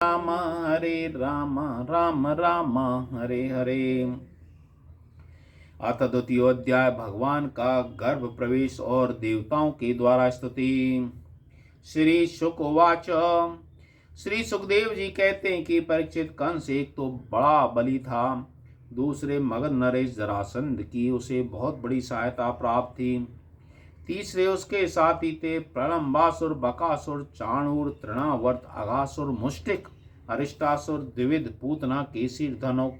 राम हरे राम राम राम हरे हरे। अथ द्वितीयोध्याय भगवान का गर्भ प्रवेश और देवताओं के द्वारा स्तुति। श्री शुक उवाच। श्री सुखदेव जी कहते हैं कि परीक्षित कंस एक तो बड़ा बली था, दूसरे मगध नरेश जरासंध की उसे बहुत बड़ी सहायता प्राप्त थी, तीसरे उसके साथी थे प्रलंबासुर, बकासुर, चाणूर, तृणावर्त, अघासुर, मुष्टिक, अरिष्टासुर, द्विविध, पूतना, केसीर, धनुक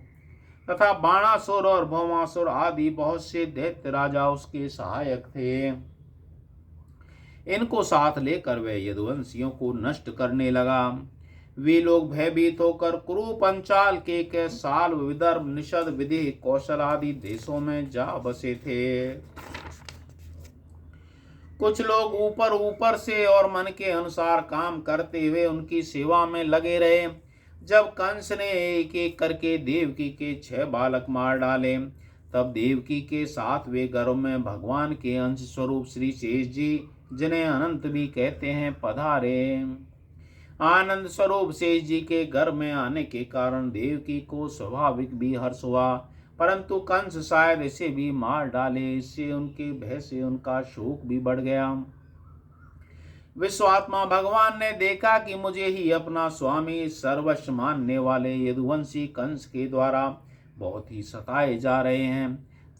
तथा बाणासुर और भौमासुर आदि बहुत से दैत्य राजा उसके सहायक थे। इनको साथ लेकर वह यदुवंशियों को नष्ट करने लगा। वे लोग भयभीत होकर कुरु, पंचाल, के साल, विदर्भ, निषद, विदेह, कौशल आदि देशों में जा बसे थे। कुछ लोग ऊपर ऊपर से और मन के अनुसार काम करते हुए उनकी सेवा में लगे रहे। जब कंस ने एक एक करके देवकी के 6 बालक मार डाले, तब देवकी के साथ वे गर्भ में भगवान के अंश स्वरूप श्री शेष जी, जिन्हें अनंत भी कहते हैं, पधारे। आनंद स्वरूप शेष जी के गर्भ में आने के कारण देवकी को स्वाभाविक भी हर्ष हुआ, परंतु कंस शायद इसे भी मार डाले, इससे उनके भय से उनका शोक भी बढ़ गया। विश्वात्मा भगवान ने देखा कि मुझे ही अपना स्वामी सर्वस्व मानने वाले यदुवंशी कंस के द्वारा बहुत ही सताए जा रहे हैं।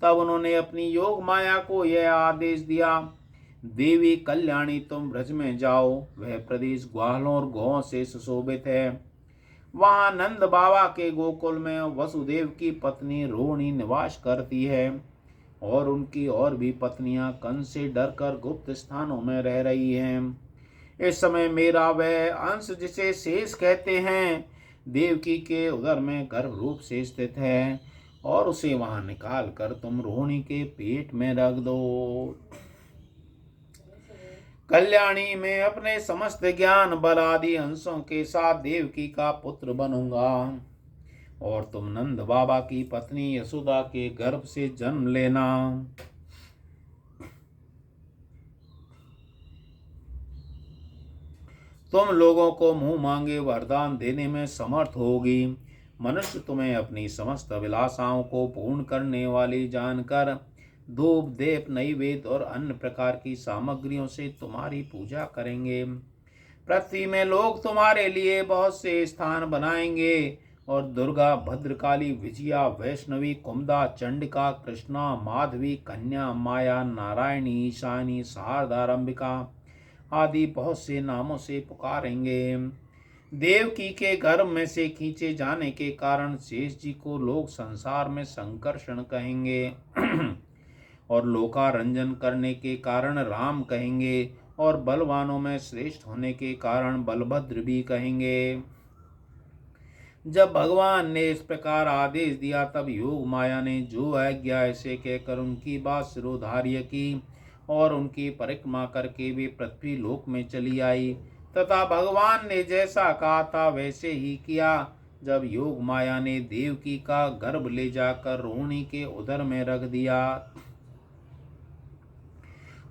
तब उन्होंने अपनी योग माया को यह आदेश दिया, देवी कल्याणी तुम ब्रज में जाओ, वह प्रदेश ग्वालों और गौओं से सुशोभित है। वहां नंद बाबा के गोकुल में वसुदेव की पत्नी रोहिणी निवास करती है और उनकी और भी पत्नियां कंस से डरकर गुप्त स्थानों में रह रही हैं। इस समय मेरा वह अंश जिसे शेष कहते हैं, देवकी के उदर में गर्भ रूप से स्थित है और उसे वहां निकाल कर तुम रोहिणी के पेट में रख दो। कल्याणी में अपने समस्त ज्ञान बल आदि अंशों के साथ देवकी का पुत्र बनूंगा और तुम नंद बाबा की पत्नी यशोदा के गर्भ से जन्म लेना। तुम लोगों को मुंह मांगे वरदान देने में समर्थ होगी। मनुष्य तुम्हें अपनी समस्त अभिलाषाओं को पूर्ण करने वाली जानकर धूप, दीप, नैवेद्य और अन्य प्रकार की सामग्रियों से तुम्हारी पूजा करेंगे। पृथ्वी में लोग तुम्हारे लिए बहुत से स्थान बनाएंगे और दुर्गा, भद्रकाली, विजया, वैष्णवी, कुमुदा, चंडिका, कृष्णा, माधवी, कन्या, माया, नारायणी, ईशानी, शारदारंबिका आदि बहुत से नामों से पुकारेंगे। देवकी के गर्भ में से खींचे जाने के कारण शेष जी को लोग संसार में संकर्षण कहेंगे और लोकारंजन करने के कारण राम कहेंगे और बलवानों में श्रेष्ठ होने के कारण बलभद्र भी कहेंगे। जब भगवान ने इस प्रकार आदेश दिया, तब योग माया ने जो आज्ञा ऐसे कहकर उनकी बात शिरोधार्य की और उनकी परिक्रमा करके वे पृथ्वी लोक में चली आई तथा भगवान ने जैसा कहा था वैसे ही किया। जब योग माया ने देवकी का गर्भ ले जाकर रोहिणी के उदर में रख दिया,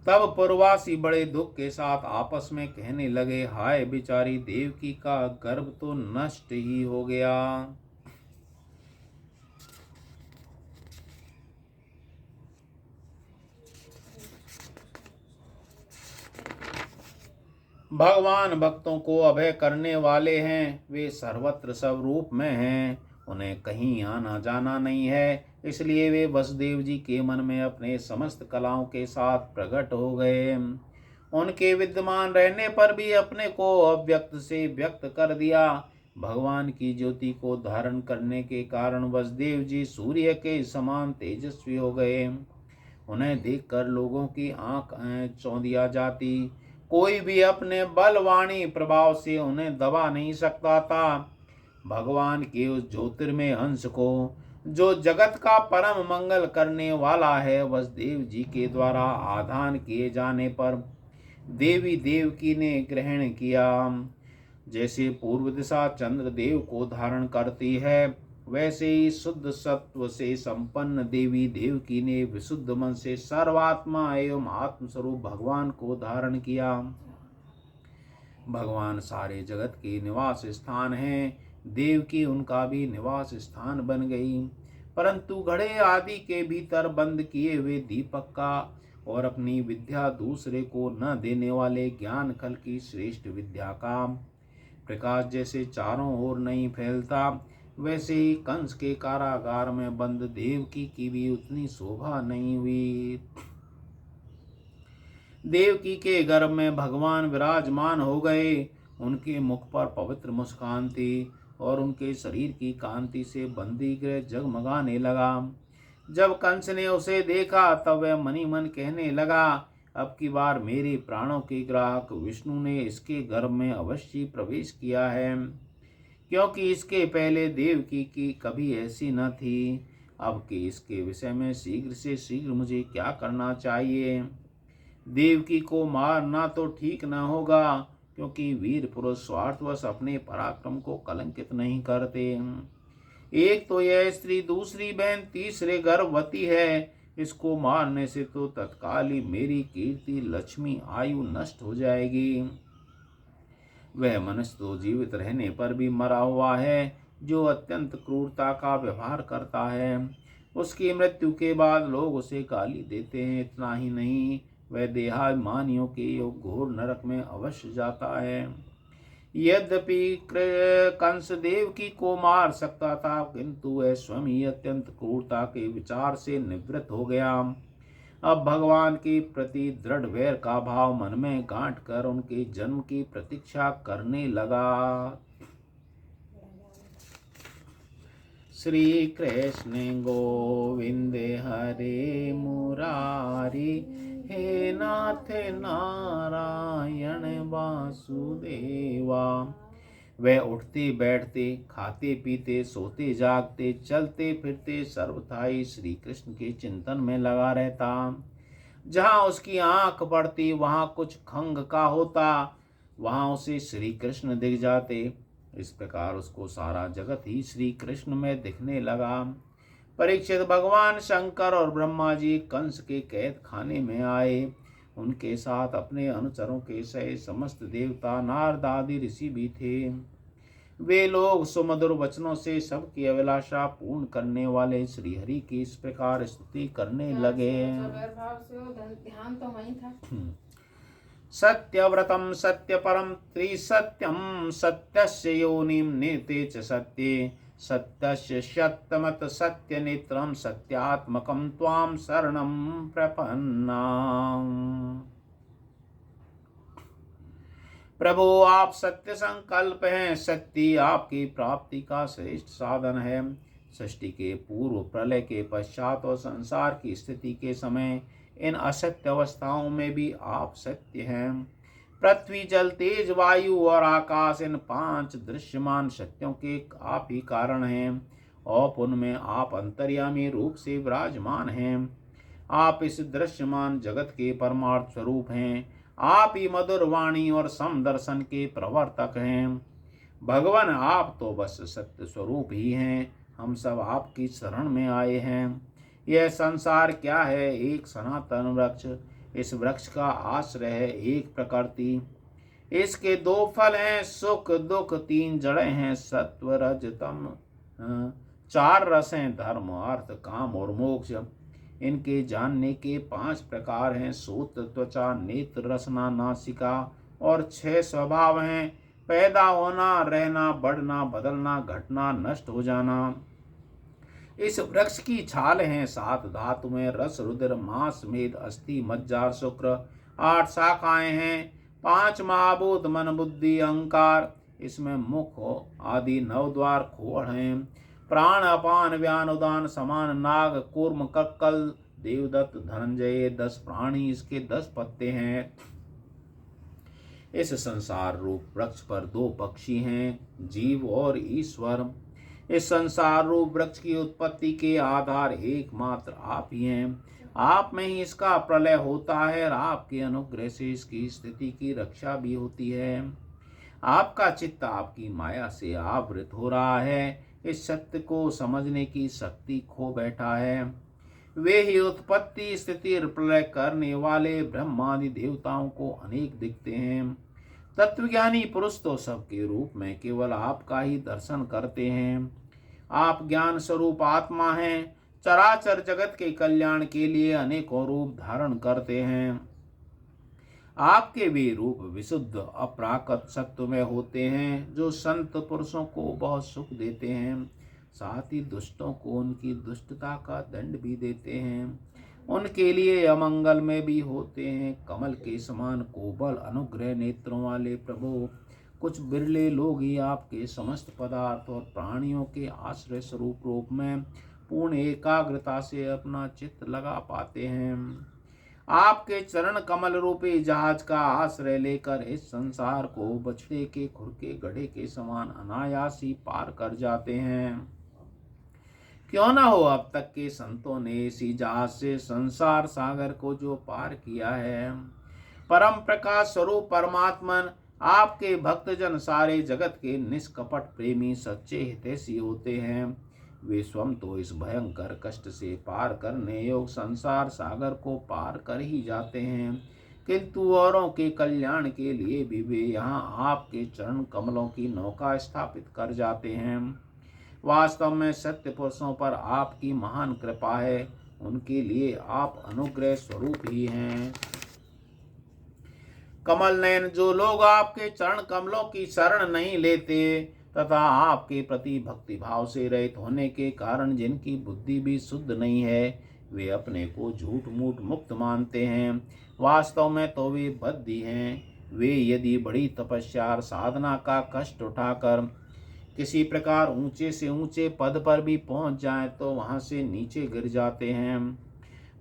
तब पूर्ववासी बड़े दुख के साथ आपस में कहने लगे, हाय बेचारी देवकी का गर्भ तो नष्ट ही हो गया। भगवान भक्तों को अभय करने वाले हैं, वे सर्वत्र सब रूप में हैं, उन्हें कहीं आना जाना नहीं है, इसलिए वे वसुदेव जी के मन में अपने समस्त कलाओं के साथ प्रकट हो गए। उनके विद्यमान रहने पर भी अपने को अव्यक्त से व्यक्त कर दिया। भगवान की ज्योति को धारण करने के कारण वसुदेव जी सूर्य के समान तेजस्वी हो गए। उन्हें देखकर लोगों की आंख चौंधिया जाती, कोई भी अपने बलवाणी प्रभाव से उन्हें दबा नहीं सकता था। भगवान के उस ज्योतिर्मय अंश को, जो जगत का परम मंगल करने वाला है, वसुदेव जी के द्वारा आधान किए जाने पर देवी देवकी ने ग्रहण किया। जैसे पूर्व दिशा चंद्रदेव को धारण करती है, वैसे ही शुद्ध सत्व से संपन्न देवी देवकी ने विशुद्ध मन से सर्वात्मा एवं आत्मस्वरूप भगवान को धारण किया। भगवान सारे जगत के निवास स्थान हैं। देवकी उनका भी निवास स्थान बन गई। परंतु घड़े आदि के भीतर बंद किए हुए दीपक का और अपनी विद्या दूसरे को न देने वाले ज्ञान कल की श्रेष्ठ विद्या का प्रकाश जैसे चारों ओर नहीं फैलता, वैसे ही कंस के कारागार में बंद देवकी की भी उतनी शोभा नहीं हुई। देवकी के गर्भ में भगवान विराजमान हो गए। उनके मुख पर पवित्र मुस्कान थी और उनके शरीर की कांति से बंदी गृह जगमगाने लगा। जब कंस ने उसे देखा तब वह मनी मन कहने लगा, अब की बार मेरे प्राणों के ग्राहक विष्णु ने इसके गर्भ में अवश्य प्रवेश किया है, क्योंकि इसके पहले देवकी की कभी ऐसी न थी। अब कि इसके विषय में शीघ्र से शीघ्र मुझे क्या करना चाहिए? देवकी को मारना तो ठीक न होगा, क्योंकि वीर पुरुष स्वार्थवश अपने पराक्रम को कलंकित नहीं करते। एक तो यह स्त्री, दूसरी बहन, तीसरे गर्भवती है। इसको मारने से तो तत्काल ही मेरी कीर्ति, लक्ष्मी, आयु नष्ट हो जाएगी। वह मनुष्य तो जीवित रहने पर भी मरा हुआ है, जो अत्यंत क्रूरता का व्यवहार करता है। उसकी मृत्यु के बाद लोग उसे गाली देते हैं। इतना ही नहीं, वह देहाभिमानियों के घोर नरक में अवश्य जाता है। यद्यपि कंस देवकी को मार सकता था, किंतु वह स्वयं ही अत्यंत क्रूरता के विचार से निवृत्त हो गया। अब भगवान के प्रति दृढ़ वैर का भाव मन में गांठ कर उनके जन्म की प्रतीक्षा करने लगा। श्री कृष्ण गोविंद हरे मुरारी, हे नाथ नारायण वासुदेवा। वह उठते बैठते, खाते पीते, सोते जागते, चलते फिरते सर्वथाई श्री कृष्ण के चिंतन में लगा रहता। जहाँ उसकी आंख पड़ती वहाँ कुछ खंग का होता, वहाँ उसे श्री कृष्ण दिख जाते। इस प्रकार उसको सारा जगत ही श्री कृष्ण में दिखने लगा। परीक्षित, भगवान शंकर और ब्रह्मा जी कंस के कैद खाने में आए। उनके साथ अपने अनुचरों के सहित समस्त देवता, नारद आदि ऋषि भी थे। वे लोग सुमधुर वचनों से सबकी अभिलाषा पूर्ण करने वाले श्री हरि की इस प्रकार स्तुति करने लगे। ध्यान तो वही था। सत्यव्रतम सत्यपरम त्रिसत्यम, सत्यस्य योनिम नेते च सत्ये, सत्यस्य सत्यमत सत्यनेत्रम, सत्यात्मकम त्वाम शरणं प्रपन्नाम। प्रभु आप सत्य संकल्प हैं। सत्य आपकी प्राप्ति का श्रेष्ठ साधन है। सृष्टि के पूर्व, प्रलय के पश्चात और संसार की स्थिति के समय इन असत्य अवस्थाओं में भी आप सत्य हैं। पृथ्वी, जल, तेज, वायु और आकाश, इन 5 दृश्यमान सत्यों के आप ही कारण हैं। और उनमें आप अंतर्यामी रूप से विराजमान हैं। आप इस दृश्यमान जगत के परमार्थ स्वरूप हैं। आप ही मधुर वाणी और समदर्शन के प्रवर्तक हैं। भगवान, आप तो बस सत्य स्वरूप ही हैं। हम सब आपकी शरण में आए हैं। यह संसार क्या है? एक सनातन वृक्ष। इस वृक्ष का आश्रय है एक प्रकृति। इसके 2 फल हैं, सुख दुख। 3 जड़ें हैं, सत्व रज तम। 4 रस हैं, धर्म अर्थ काम और मोक्ष। इनके जानने के 5 प्रकार हैं, सोत, त्वचा, नेत्र, रसना, नासिका। और 6 स्वभाव हैं, पैदा होना, रहना, बढ़ना, बदलना, घटना, नष्ट हो जाना। इस वृक्ष की छाल हैं, 7 धातु में, रस, रुधिर, मांस, मेद, अस्थि, मज्जा, शुक्र। 8 शाखाएं हैं, 5 महाभूत, मन, बुद्धि, अहंकार। इसमें मुख आदि 9 द्वार खोड़ हैं। प्राण, अपान, व्यान, उदान, समान, नाग, कूर्म, कक्कल, देवदत्त, धनंजय। 10 प्राणी, इसके 10 पत्ते हैं। इस संसार रूप वृक्ष पर 2 पक्षी हैं, जीव और ईश्वर। इस संसार रूप वृक्ष की उत्पत्ति के आधार एकमात्र आप ही हैं। आप में ही इसका प्रलय होता है और आपके अनुग्रह से इसकी स्थिति की रक्षा भी होती है। आपका चित्त आपकी माया से आवृत हो रहा है। इस सत्य को समझने की शक्ति खो बैठा है। वे ही उत्पत्ति, स्थिति, प्रलय करने वाले ब्रह्मादि देवताओं को अनेक दिखते हैं। तत्वज्ञानी पुरुष तो सबके रूप में केवल आपका ही दर्शन करते हैं। आप ज्ञान स्वरूप आत्मा हैं, चराचर जगत के कल्याण के लिए अनेकों रूप धारण करते हैं। आपके वे रूप विशुद्ध अपराकृत सत्व में होते हैं, जो संत पुरुषों को बहुत सुख देते हैं, साथ ही दुष्टों को उनकी दुष्टता का दंड भी देते हैं, उनके लिए अमंगल में भी होते हैं। कमल के समान कोमल अनुग्रह नेत्रों वाले प्रभु, कुछ बिरले लोग ही आपके समस्त पदार्थ और प्राणियों के आश्रय स्वरूप रूप में पूर्ण एकाग्रता से अपना चित्त लगा पाते हैं। आपके चरण कमल रूपी जहाज का आश्रय लेकर इस संसार को बछड़े के खुर के गड्ढे के समान अनायास ही पार कर जाते हैं। क्यों न हो अब तक के संतों ने इसी जहाज से संसार सागर को जो पार किया है। परम प्रकाश स्वरूप परमात्मन आपके भक्तजन सारे जगत के निष्कपट प्रेमी सच्चे हितैषी होते हैं। वे स्वयं तो इस भयंकर कष्ट से पार करने योग संसार सागर को पार कर ही जाते हैं, किंतु औरों के कल्याण के लिए भी वे यहाँ आपके चरण कमलों की नौका स्थापित कर जाते हैं। वास्तव में सत्य पुरुषों पर आपकी महान कृपा है, उनके लिए आप अनुग्रह स्वरूप ही हैं। कमल नयन, जो लोग आपके चरण कमलों की शरण नहीं लेते तथा आपके प्रति भक्ति भाव से रहित होने के कारण जिनकी बुद्धि भी शुद्ध नहीं है, वे अपने को झूठ मूठ मुक्त मानते हैं। वास्तव में तो वे बद्धी हैं। वे यदि बड़ी तपस्या और साधना का कष्ट उठाकर किसी प्रकार ऊंचे से ऊंचे पद पर भी पहुंच जाएं तो वहां से नीचे गिर जाते हैं।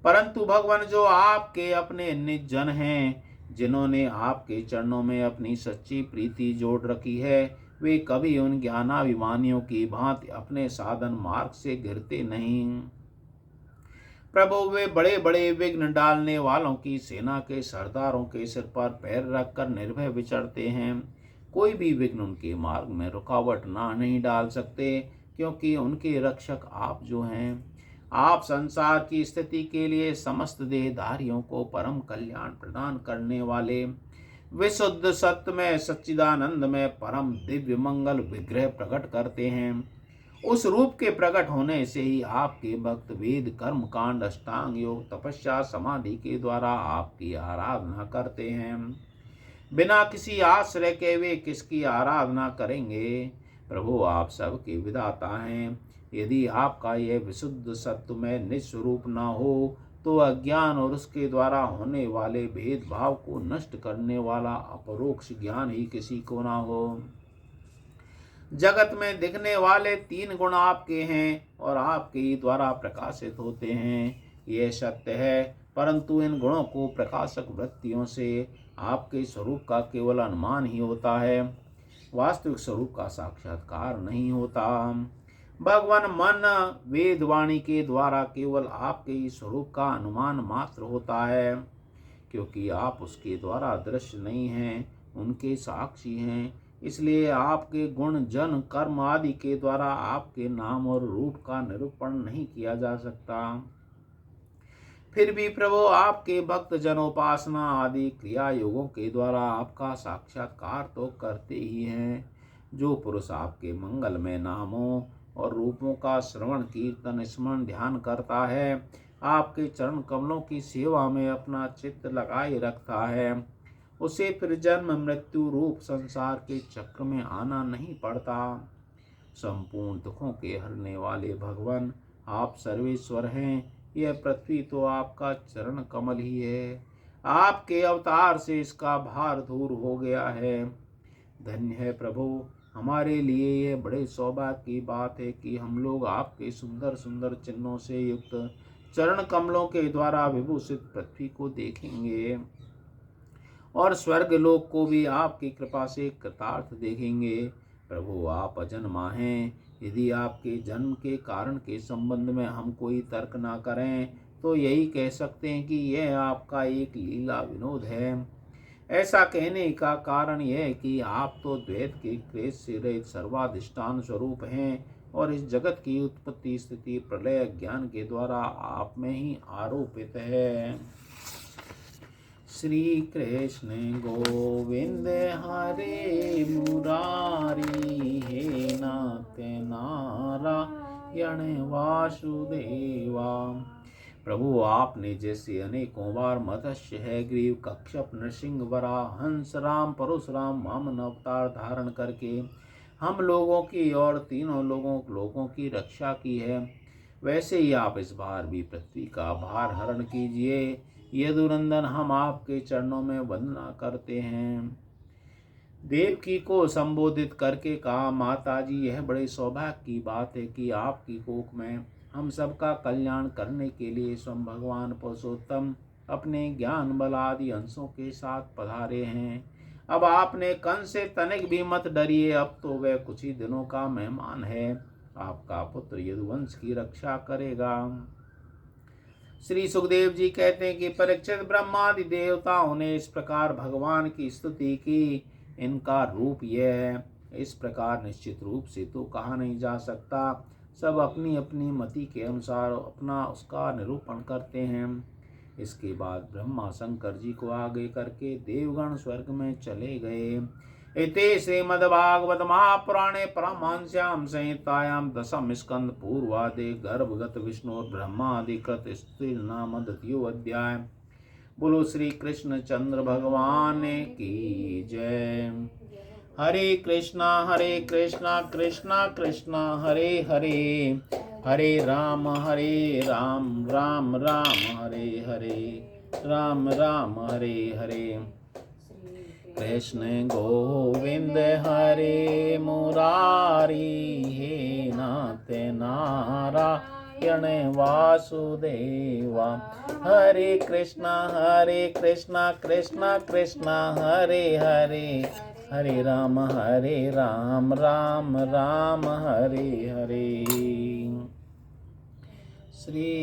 परंतु भगवान, जो आपके अपने निज जन हैं, जिन्होंने आपके चरणों में अपनी सच्ची प्रीति जोड़ रखी है, वे कभी उन ज्ञानाभिमानियों की भांति अपने साधन मार्ग से गिरते नहीं। प्रभु, वे बड़े बड़े विघ्न डालने वालों की सेना के सरदारों के सिर पर पैर रखकर निर्भय विचरते हैं। कोई भी विघ्न उनके मार्ग में रुकावट नहीं डाल सकते, क्योंकि उनके रक्षक आप जो हैं। आप संसार की स्थिति के लिए समस्त देहधारियों को परम कल्याण प्रदान करने वाले विशुद्ध सत्य में सच्चिदानंद में परम दिव्य मंगल विग्रह प्रकट करते हैं। उस रूप के प्रकट होने से ही आपके भक्त वेद कर्म कांड अष्टांग योग तपस्या समाधि के द्वारा आपकी आराधना करते हैं। बिना किसी आश्रय के वे किसकी आराधना करेंगे। प्रभु, आप सबके विधाता हैं। यदि आपका यह विशुद्ध सत्य में निस्वरूप न हो तो अज्ञान और उसके द्वारा होने वाले भेदभाव को नष्ट करने वाला अपरोक्ष ज्ञान ही किसी को ना हो। जगत में दिखने वाले 3 गुण आपके हैं और आपके ही द्वारा प्रकाशित होते हैं, यह सत्य है। परंतु इन गुणों को प्रकाशक वृत्तियों से आपके स्वरूप का केवल अनुमान ही होता है, वास्तविक स्वरूप का साक्षात्कार नहीं होता। भगवान, मन वेद वाणी के द्वारा केवल आपके ही स्वरूप का अनुमान मात्र होता है, क्योंकि आप उसके द्वारा दृश्य नहीं हैं, उनके साक्षी हैं। इसलिए आपके गुण जन कर्म आदि के द्वारा आपके नाम और रूप का निरूपण नहीं किया जा सकता। फिर भी प्रभु, आपके भक्त जनोपासना आदि क्रिया योगों के द्वारा आपका साक्षात्कार तो करते ही हैं। जो पुरुष आपके मंगलमय नामों और रूपों का श्रवण कीर्तन स्मरण ध्यान करता है, आपके चरण कमलों की सेवा में अपना चित्त लगाए रखता है, उसे फिर जन्म मृत्यु रूप संसार के चक्र में आना नहीं पड़ता। संपूर्ण दुखों के हरने वाले भगवान, आप सर्वेश्वर हैं। यह पृथ्वी तो आपका चरण कमल ही है। आपके अवतार से इसका भार दूर हो गया है। धन्य है प्रभु, हमारे लिए यह बड़े सौभाग्य की बात है कि हम लोग आपके सुंदर सुंदर चिन्हों से युक्त चरण कमलों के द्वारा विभूषित पृथ्वी को देखेंगे और स्वर्ग लोक को भी आपकी कृपा से कृतार्थ देखेंगे। प्रभु, आप अजन्मा हैं। यदि आपके जन्म के कारण के संबंध में हम कोई तर्क ना करें तो यही कह सकते हैं कि यह आपका एक लीला विनोद है। ऐसा कहने का कारण यह है कि आप तो द्वैत के क्लेश से रहित सर्वाधिष्ठान स्वरूप हैं और इस जगत की उत्पत्ति स्थिति प्रलय ज्ञान के द्वारा आप में ही आरोपित है। श्री कृष्ण गोविंद हरे मुरारी, हे नाथ नारायण वासुदेवा। प्रभु आपने जैसे अनेकों बार मत्स्य है ग्रीव कच्छप नृसिंह वराह हंस राम परशुराम वामन अवतार धारण करके हम लोगों की और तीनों लोगों की रक्षा की है, वैसे ही आप इस बार भी पृथ्वी का भार हरण कीजिए। यदुनंदन हम आपके चरणों में वंदना करते हैं। देवकी को संबोधित करके कहा, माता जी यह बड़े सौभाग्य की बात है कि आपकी कोख में हम सबका कल्याण करने के लिए स्वयं भगवान पुरुषोत्तम अपने ज्ञान बल आदि अंशों के साथ पधारे हैं। अब आपने कंस से तनिक भी मत डरिए, अब तो वह कुछ ही दिनों का मेहमान है, आपका पुत्र यदुवंश की रक्षा करेगा। श्री सुखदेव जी कहते हैं कि परीक्षित ब्रह्मादि देवताओं ने इस प्रकार भगवान की स्तुति की। इनका रूप यह है, इस प्रकार निश्चित रूप से तो कहा नहीं जा सकता। सब अपनी अपनी मति के अनुसार अपना उसका निरूपण करते हैं। इसके बाद ब्रह्मा शंकर जी को आगे करके देवगण स्वर्ग में चले गए। इति श्रीमद्भागवत महापुराणे परमहंस्यां संहितायां दशम स्कंद पूर्वादे गर्भगत विष्णु ब्रह्मादिकृत स्तुति नाम द्वितीयो अध्याय। बोलो श्री कृष्ण चंद्र भगवान की जय। हरे कृष्णा कृष्णा कृष्णा हरे हरे, हरे राम राम राम हरे हरे, राम राम हरे हरे। कृष्ण गोविंद हरे मुरारी, हे नाथ नारायण वासुदेवा। हरे कृष्णा कृष्णा कृष्णा हरे हरे, हरे राम राम राम हरे हरे। श्री